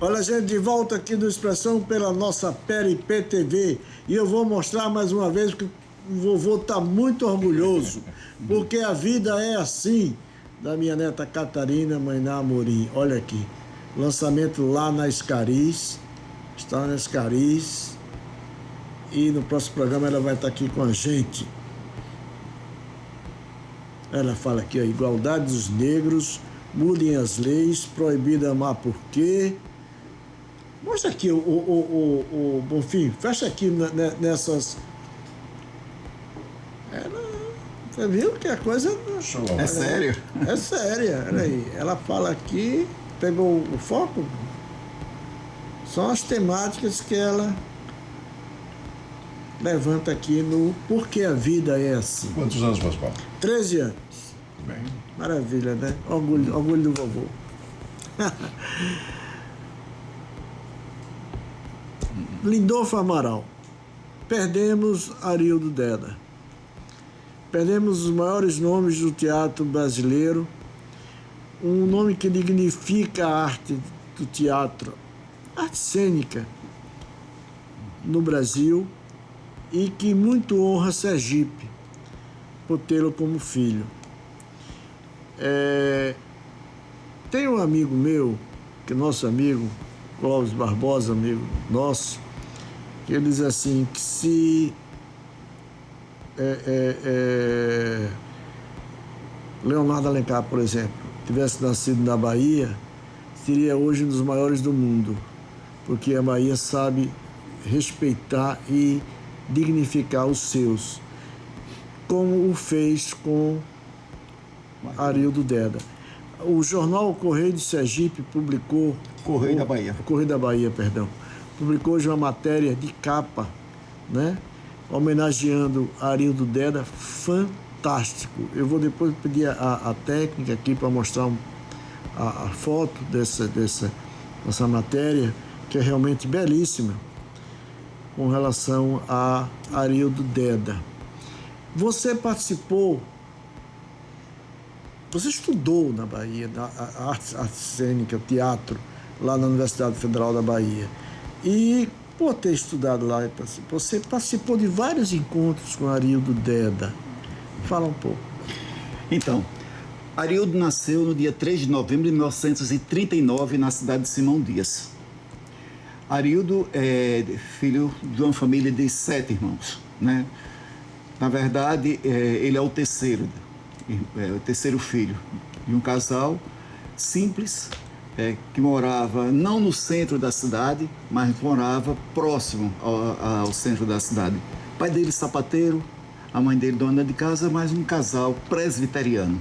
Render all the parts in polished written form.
Olha, gente, de volta aqui do Expressão pela nossa Peripê TV. E eu vou mostrar mais uma vez que o vovô está muito orgulhoso, porque a vida é assim, da minha neta Catarina Mainá Amorim. Olha aqui, lançamento lá na Escariz, está na Escariz, e no próximo programa ela vai estar aqui com a gente. Ela fala aqui, a igualdade dos negros, mudem as leis, proibido amar por quê? Mostra aqui o Bonfim, fecha aqui nessas... Você viu que a coisa... É sério? É séria, olha aí. Ela fala aqui, pegou o foco, são as temáticas que ela levanta aqui no Porquê a Vida é Assim. Quantos anos, Pascoal? 13 anos. Bem. Maravilha, né? Orgulho do vovô. Lindolfo Amaral. Perdemos Arildo Deda. Perdemos os maiores nomes do teatro brasileiro, um nome que dignifica a arte do teatro, arte cênica no Brasil, e que muito honra Sergipe por tê-lo como filho. Tem um amigo meu, que é nosso amigo, Clóvis Barbosa, amigo nosso, que ele diz assim, que se Leonardo Alencar, por exemplo, tivesse nascido na Bahia, seria hoje um dos maiores do mundo, porque a Bahia sabe respeitar e dignificar os seus, como o fez com Arildo Deda. O jornal Correio de Sergipe publicou... Correio da Bahia. Correio da Bahia, perdão. Publicou hoje uma matéria de capa, né? Homenageando Arildo Deda, fantástico. Eu vou depois pedir a técnica aqui para mostrar a foto dessa matéria, que é realmente belíssima, com relação a Arildo Deda. Você participou, você estudou na Bahia, a arte cênica, teatro, lá na Universidade Federal da Bahia. E, por ter estudado lá, você participou de vários encontros com Arildo Deda. Fala um pouco. Então, Arildo nasceu no dia 3 de novembro de 1939, na cidade de Simão Dias. Arildo é filho de uma família de 7 irmãos, né? Na verdade, ele é o terceiro filho de um casal simples, que morava não no centro da cidade, mas morava próximo ao centro da cidade. O pai dele sapateiro, a mãe dele dona de casa, mas um casal presbiteriano.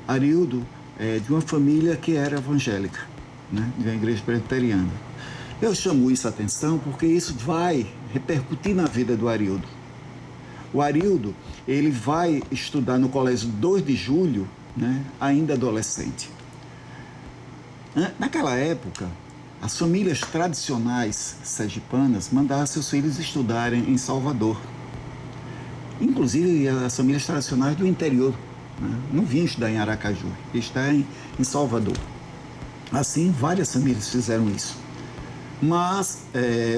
Arildo é de uma família que era evangélica, né, de uma igreja presbiteriana. Eu chamo isso a atenção porque isso vai repercutir na vida do Arildo. O Arildo, ele vai estudar no Colégio 2 de Julho, né, ainda adolescente. Naquela época, as famílias tradicionais sergipanas mandavam seus filhos estudarem em Salvador. Inclusive as famílias tradicionais do interior, né, não vinham estudar em Aracaju, estudar em Salvador. Assim, várias famílias fizeram isso. Mas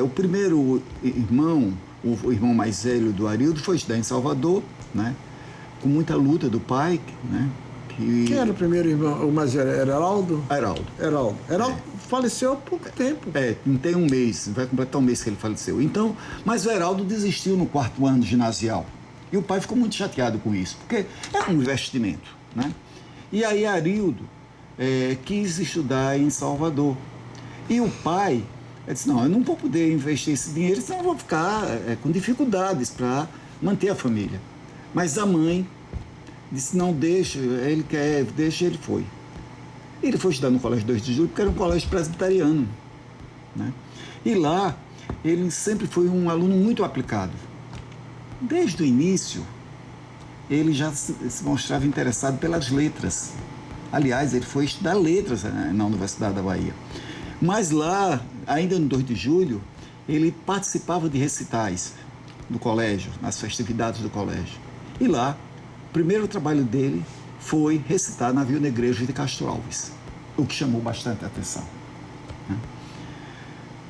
o primeiro irmão, o irmão mais velho do Arildo, foi estudar em Salvador, né, com muita luta do pai, né. Quem era o primeiro irmão, o mais velho? Era Heraldo? Heraldo. Heraldo faleceu há pouco tempo. Não tem um mês, vai completar um mês que ele faleceu. Então, mas o Heraldo desistiu no 4º ano ginasial. E o pai ficou muito chateado com isso, porque é um investimento, né? E aí Arildo quis estudar em Salvador. E o pai disse, não, eu não vou poder investir esse dinheiro, senão eu vou ficar com dificuldades para manter a família. Mas a mãe disse, não, deixa, ele foi. Ele foi estudar no Colégio 2 de Julho, porque era um colégio presbiteriano, né? E lá, ele sempre foi um aluno muito aplicado. Desde o início, ele já se mostrava interessado pelas letras. Aliás, ele foi estudar letras na Universidade da Bahia. Mas lá, ainda no 2 de Julho, ele participava de recitais do colégio, nas festividades do colégio. E lá, o primeiro trabalho dele foi recitar Navio Negreiro de Castro Alves. o que chamou bastante atenção, né?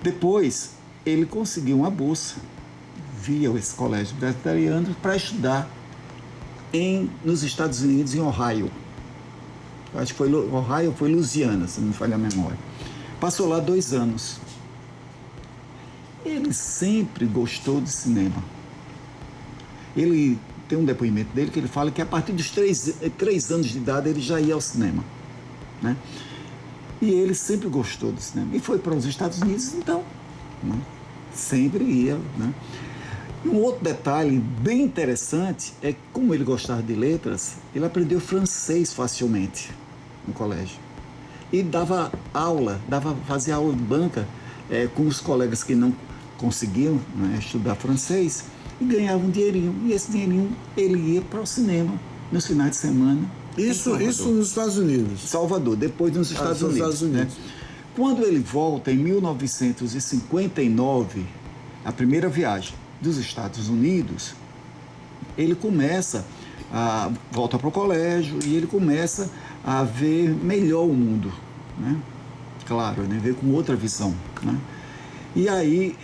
Depois, ele conseguiu uma bolsa via esse colégio presbiteriano para estudar nos Estados Unidos, em Ohio. Eu acho que foi Ohio, foi Louisiana, se não me falha a memória. Passou lá 2 anos. Ele sempre gostou de cinema. Ele tem um depoimento dele que ele fala que a partir dos 3 anos de idade ele já ia ao cinema, né? E ele sempre gostou do cinema. E foi para os Estados Unidos, então, né? Sempre ia, né? E um outro detalhe bem interessante é que, como ele gostava de letras, ele aprendeu francês facilmente no colégio. E dava aula, fazia aula de banca com os colegas que não conseguiam, né, estudar francês, e ganhava um dinheirinho. E esse dinheirinho ele ia para o cinema nos finais de semana. Isso nos Estados Unidos. Salvador, depois nos Estados Unidos. Né? Quando ele volta em 1959, a primeira viagem dos Estados Unidos, ele volta para o colégio e ele começa a ver melhor o mundo, né? Claro, né? Ver com outra visão, né? E aí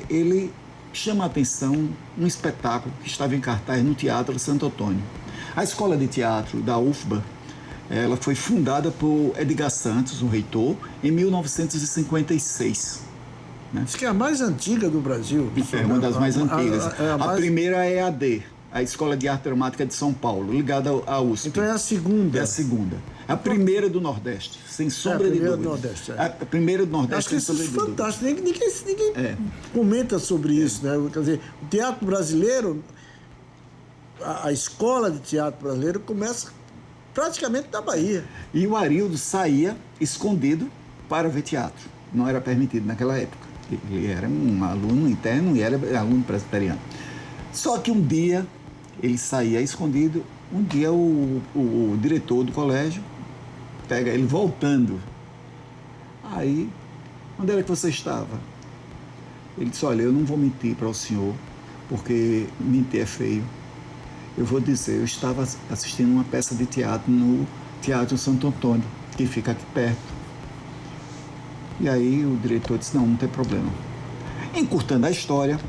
ele chama a atenção um espetáculo que estava em cartaz no Teatro Santo Antônio. A escola de teatro da UFBA, ela foi fundada por Edgar Santos, o reitor, em 1956. Né? Acho que é a mais antiga do Brasil. É uma das mais antigas. A primeira é a EAD, a Escola de Arte Dramática de São Paulo, ligada à USP. Então é a segunda. É a segunda. A primeira do Nordeste, sem sombra de dúvida. A primeira do Nordeste, acho que isso é fantástico. Ninguém comenta sobre isso, né? Quer dizer, o teatro brasileiro, a escola de teatro brasileiro começa praticamente na Bahia. E o Arildo saía escondido para ver teatro. Não era permitido naquela época. Ele era um aluno interno e era aluno presbiteriano. Só que um dia ele saía escondido. Um dia o diretor do colégio pega ele voltando. Aí, onde era que você estava? Ele disse, olha, eu não vou mentir para o senhor, porque mentir é feio. Eu vou dizer, eu estava assistindo uma peça de teatro no Teatro Santo Antônio, que fica aqui perto. E aí o diretor disse, não tem problema. Encurtando a história,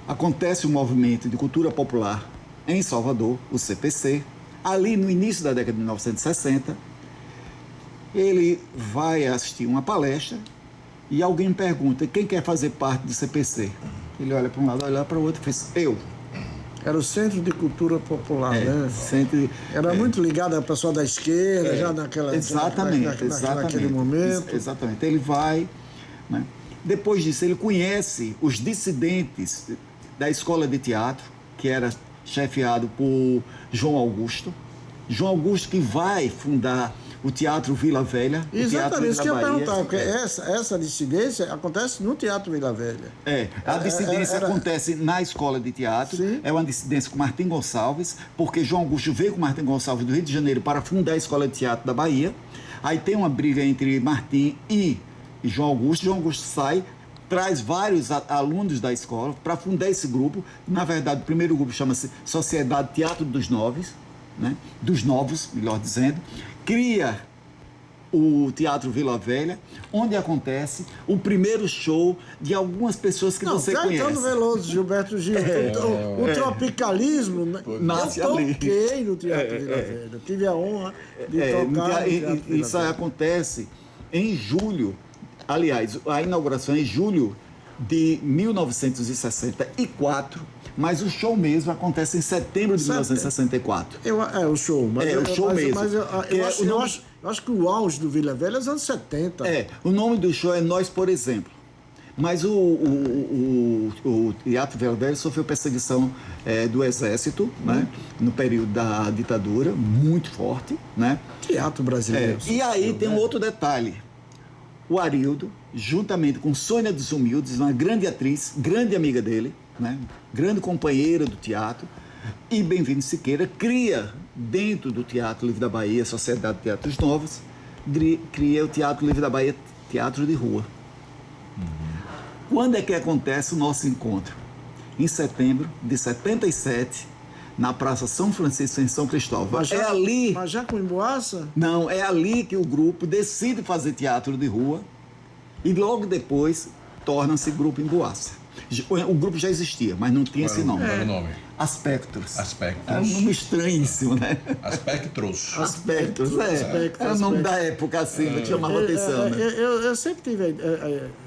acontece um movimento de cultura popular em Salvador, o CPC, ali no início da década de 1960. Ele vai assistir uma palestra e alguém pergunta, quem quer fazer parte do CPC? Ele olha para um lado, olha para o outro e fez, eu. Era o Centro de Cultura Popular, né? Era muito ligado ao pessoal da esquerda, já naquela... Naquele momento. Exatamente. Ele vai, né? Depois disso, ele conhece os dissidentes da escola de teatro, que era chefiado por João Augusto. João Augusto que vai fundar o Teatro Vila Velha. Exatamente, isso que eu ia perguntar, porque essa dissidência acontece no Teatro Vila Velha. A dissidência acontece na escola de teatro. Sim. É uma dissidência com Martim Gonçalves, porque João Augusto veio com Martim Gonçalves do Rio de Janeiro para fundar a Escola de Teatro da Bahia. Aí tem uma briga entre Martim e João Augusto. João Augusto sai, traz vários alunos da escola para fundar esse grupo. Na verdade, o primeiro grupo chama-se Sociedade Teatro dos Novos, né? Dos Novos, melhor dizendo. Cria o Teatro Vila Velha, onde acontece o primeiro show de algumas pessoas que você conhece. Caetano Veloso, Gilberto Gil. O tropicalismo nasce ali. Eu toquei no Teatro Vila Velha. Tive a honra de tocar no Teatro Vila Velha. Isso acontece em julho. Aliás, a inauguração é em julho de 1964, mas o show mesmo acontece em setembro de 1964. O show. O show mesmo. Mas eu acho que o auge do Vila Velha é os anos 70. O nome do show é Nós, por exemplo. Mas o Teatro Vila Velha sofreu perseguição do Exército, né? No período da ditadura, muito forte, né? Teatro brasileiro. E aí tem um outro detalhe. O Arildo, juntamente com Sônia dos Humildes, uma grande atriz, grande amiga dele, né? Grande companheira do teatro, e Bem-vindo Siqueira, cria dentro do Teatro Livre da Bahia, Sociedade de Teatros Novos, cria o Teatro Livre da Bahia, Teatro de Rua. Quando é que acontece o nosso encontro? Em setembro de 77, na Praça São Francisco, em São Cristóvão. É ali... Mas já com Emboaça? Não, é ali que o grupo decide fazer teatro de rua e logo depois torna-se Grupo Emboaça. O grupo já existia, mas não tinha esse nome. Qual era o nome? Aspectos. Aspectos. É um nome estranhíssimo, né? Aspectos. Aspectos, Era o nome da época, assim, que chamava atenção. Né? Eu sempre tive.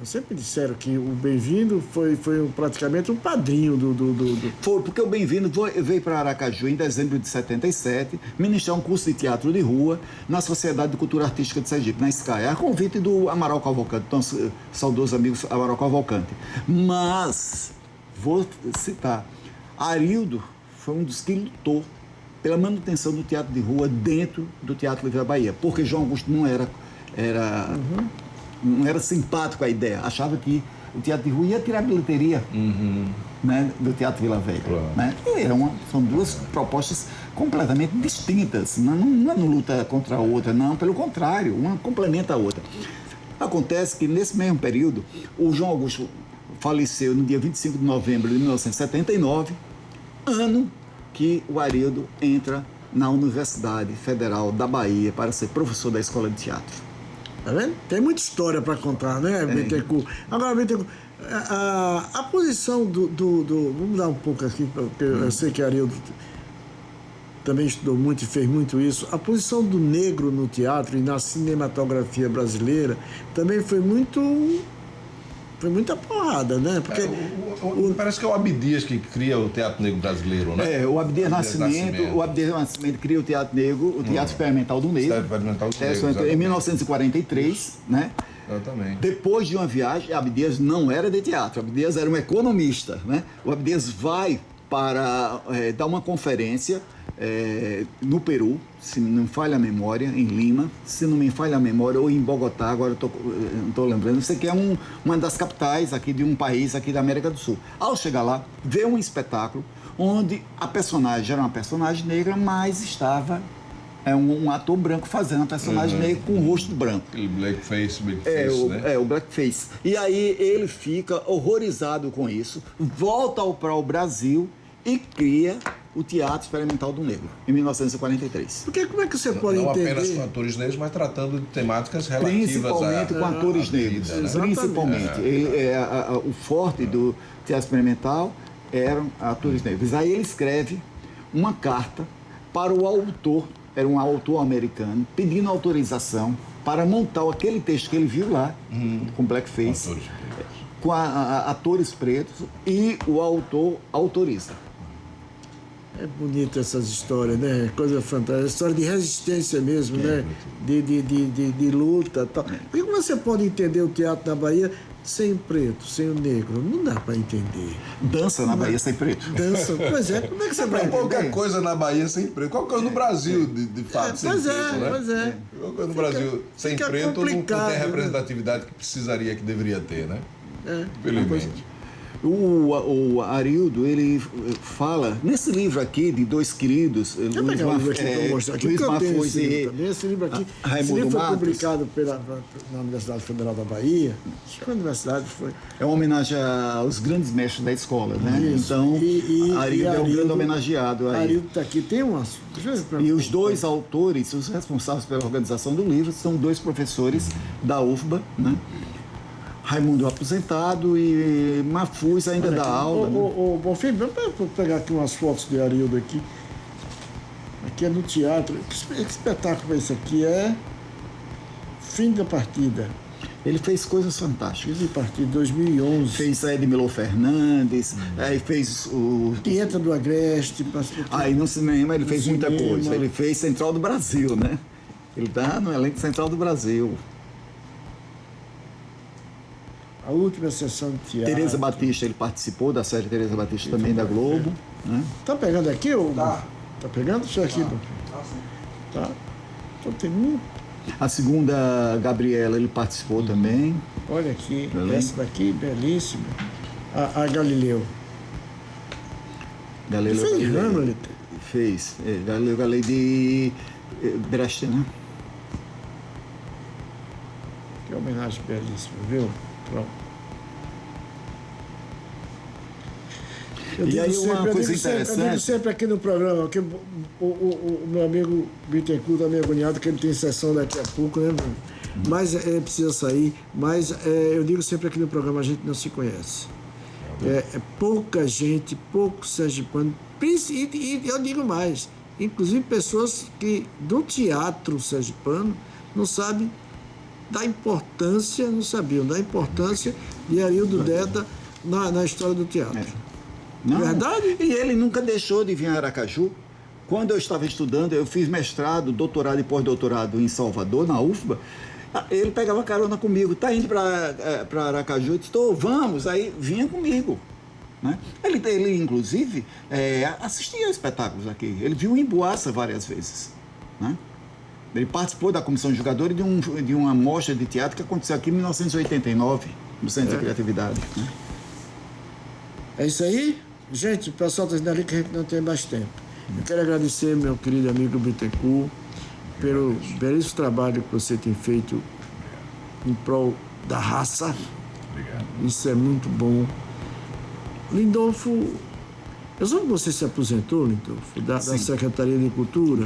Sempre disseram que o Bem-vindo foi praticamente um padrinho do... Foi, porque o Bem-vindo veio para Aracaju em dezembro de 77, ministrar um curso de teatro de rua na Sociedade de Cultura Artística de Sergipe, na SCAI, a convite do Amaral Cavalcante, nosso saudoso amigo Amaral Cavalcante. Mas, vou citar, Arildo foi um dos que lutou pela manutenção do teatro de rua dentro do Teatro Livre da Bahia, porque João Augusto não era simpático à ideia, achava que o teatro de rua ia tirar a bilheteria né, do Teatro Vila Velha. Claro. Né? E são duas propostas completamente distintas, não é uma luta contra a outra, não, pelo contrário, uma complementa a outra. Acontece que nesse mesmo período, o João Augusto faleceu no dia 25 de novembro de 1979, ano que o Arildo entra na Universidade Federal da Bahia para ser professor da Escola de Teatro. Tá vendo? Tem muita história para contar, né, Bittencourt? Agora, Bittencourt, a posição do... Vamos mudar um pouco aqui, porque eu sei que Arildo também estudou muito e fez muito isso. A posição do negro no teatro e na cinematografia brasileira também foi muita porrada, né? Porque parece que é o Abdias que cria o teatro negro brasileiro, né? O Abdias Nascimento cria o teatro negro, o Teatro Experimental do Negro. Experimental do Negro, em 1943, né? Exatamente. Depois de uma viagem, Abdias não era de teatro, Abdias era um economista, né? O Abdias vai para dar uma conferência no Peru, se não me falha a memória, em Lima, se não me falha a memória, ou em Bogotá, agora não estou lembrando. Isso aqui é uma das capitais aqui de um país aqui da América do Sul. Ao chegar lá, vê um espetáculo onde a personagem era uma personagem negra, mas estava um ator branco fazendo uma personagem negra com o rosto branco. Aquele blackface, né? O blackface. E aí ele fica horrorizado com isso, volta para o Brasil e cria o Teatro Experimental do Negro, em 1943. Porque como é que você pode não entender... Não apenas com atores negros, mas tratando de temáticas relativas principalmente com atores negros. Vida, né? Principalmente. O forte do Teatro Experimental eram atores negros. Aí ele escreve uma carta para o autor, era um autor americano, pedindo autorização para montar aquele texto que ele viu lá, com blackface, com atores pretos, e o autor autoriza. É bonita essas histórias, né? Coisa fantástica. História de resistência mesmo, né? De luta e tal. Por que você pode entender o teatro na Bahia sem o preto, sem o negro? Não dá para entender. Dança na Bahia sem preto. Dança. Pois é, como é que você vai entender? Qualquer coisa na Bahia sem preto. Qualquer coisa no Brasil, de fato, sem preto, né? Pois é. Qualquer coisa no Brasil sem preto não tem a representatividade que precisaria, que deveria ter, né? Infelizmente. O Arildo, ele fala, nesse livro aqui, de dois queridos, Luiz Mafuz e esse livro aqui, Raimundo esse livro foi Matos, publicado na Universidade Federal da Bahia. Acho que a universidade foi. É uma homenagem aos grandes mestres da escola, né? Isso. Então, Arildo é um grande homenageado aí. Arildo está aqui, tem umas. E os dois autores, os responsáveis pela organização do livro, são dois professores da UFBA, né? Raimundo aposentado e Mafuz ainda dá aula. Bonfim, vou pegar aqui umas fotos de Arildo aqui. Aqui é no teatro. Que espetáculo é esse aqui? É Fim da Partida. Ele fez coisas fantásticas. Fim da Partida, 2011. Fez a Edmilson Fernandes, aí fez o... Tieta do Agreste. Aí no cinema ele fez muita coisa. Ele fez Central do Brasil, né? Ele está no elenco Central do Brasil. A última sessão de teatro. Tereza Batista, ele participou da série Tereza Batista também da Globo. Né? Tá pegando aqui? Ou... Tá pegando isso aqui? Tá. Então tem muito. A segunda, Gabriela, ele participou também. Olha aqui, essa daqui, belíssima. A Galileu. Galileu fez Hamlet. Fez. Galileu de Brecht, né? Que homenagem belíssima, viu? Pronto. E aí uma coisa interessante... Eu digo sempre aqui no programa, que o meu amigo Bittencourt está meio agoniado, que ele tem sessão daqui a pouco, né? Mas precisa sair. Mas eu digo sempre aqui no programa, a gente não se conhece. Pouca gente, pouco sergipano, e eu digo mais, inclusive pessoas que do teatro sergipano não sabem da importância, não sabiam da importância de Arildo Deda na história do teatro. Não, verdade? E ele nunca deixou de vir a Aracaju. Quando eu estava estudando, eu fiz mestrado, doutorado e pós-doutorado em Salvador, na UFBA. Ele pegava carona comigo, tá indo para Aracaju, eu disse, vamos, aí vinha comigo. Né? Ele inclusive, assistia a espetáculos aqui. Ele viu em Boaça várias vezes. Né? Ele participou da comissão de jogadores de uma mostra de teatro que aconteceu aqui em 1989, no Centro de Criatividade. Né? É isso aí? Gente, o pessoal está dizendo ali que a gente não tem mais tempo. Eu quero agradecer meu querido amigo Bittencourt pelo belíssimo trabalho que você tem feito em prol da raça. Obrigado. Isso é muito bom. Lindolfo, eu soube que você se aposentou, Lindolfo, da Secretaria de Cultura.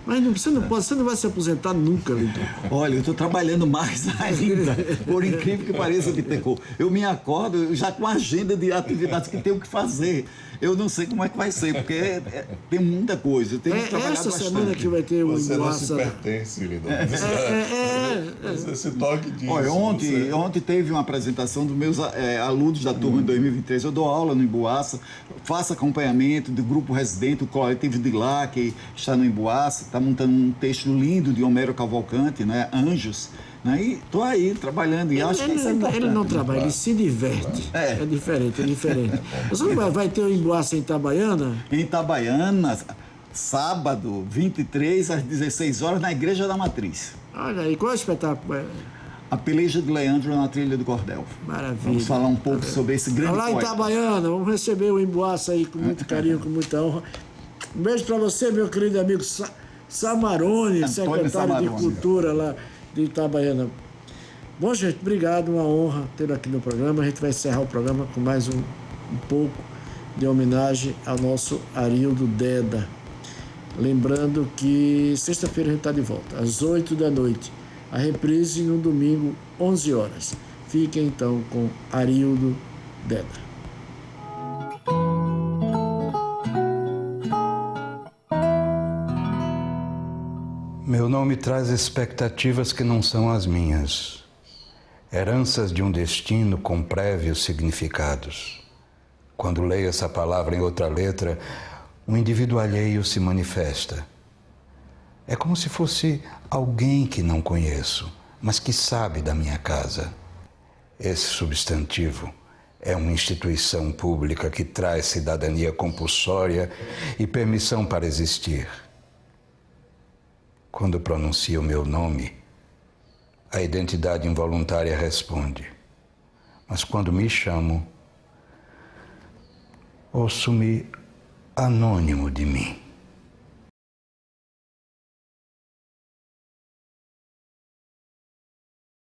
Mas você não vai se aposentar nunca, Lindolfo. Olha, eu estou trabalhando mais ainda, por incrível que pareça, Bittencourt. Eu me acordo já com a agenda de atividades que tenho que fazer. Eu não sei como é que vai ser, porque tem muita coisa. Eu tenho que trabalhar essa bastante. semana que vai ter o Você não Emboaça. se pertence, Lindolfo. Você se toque disso. Olha, ontem teve uma apresentação dos meus alunos da turma de 2023. Eu dou aula no Emboaça, faço acompanhamento do grupo residente, o coletivo de lá, que está no Emboaça, está montando um texto lindo de Homero Cavalcante, né? Anjos. Né? E estou aí trabalhando e acho que isso é importante. Ele não trabalha, ele se diverte. É diferente. Você não vai ter o Emboaça em Itabaiana? Em Itabaiana, sábado, 23 às 16 horas, na Igreja da Matriz. Olha aí, qual é o espetáculo? A Peleja de Leandro na Trilha do Cordel. Maravilha. Vamos falar um pouco sobre esse grande lá em Itabaiana, vamos receber o Emboaça aí com muito carinho, com muita honra. Um beijo para você, meu querido amigo Samarone, secretário de Cultura lá de Itabaiana. Bom, gente, obrigado, uma honra tê-lo aqui no programa. A gente vai encerrar o programa com mais um pouco de homenagem ao nosso Arildo Deda. Lembrando que sexta-feira a gente está de volta, às 8 da noite. A reprise no domingo, 11 horas. Fiquem então com Arildo Deda. Meu nome traz expectativas que não são as minhas, heranças de um destino com prévios significados. Quando leio essa palavra em outra letra, um indivíduo alheio se manifesta. É como se fosse alguém que não conheço, mas que sabe da minha casa. Esse substantivo é uma instituição pública que traz cidadania compulsória e permissão para existir. Quando pronuncio o meu nome, a identidade involuntária responde. Mas quando me chamo, ouço-me anônimo de mim.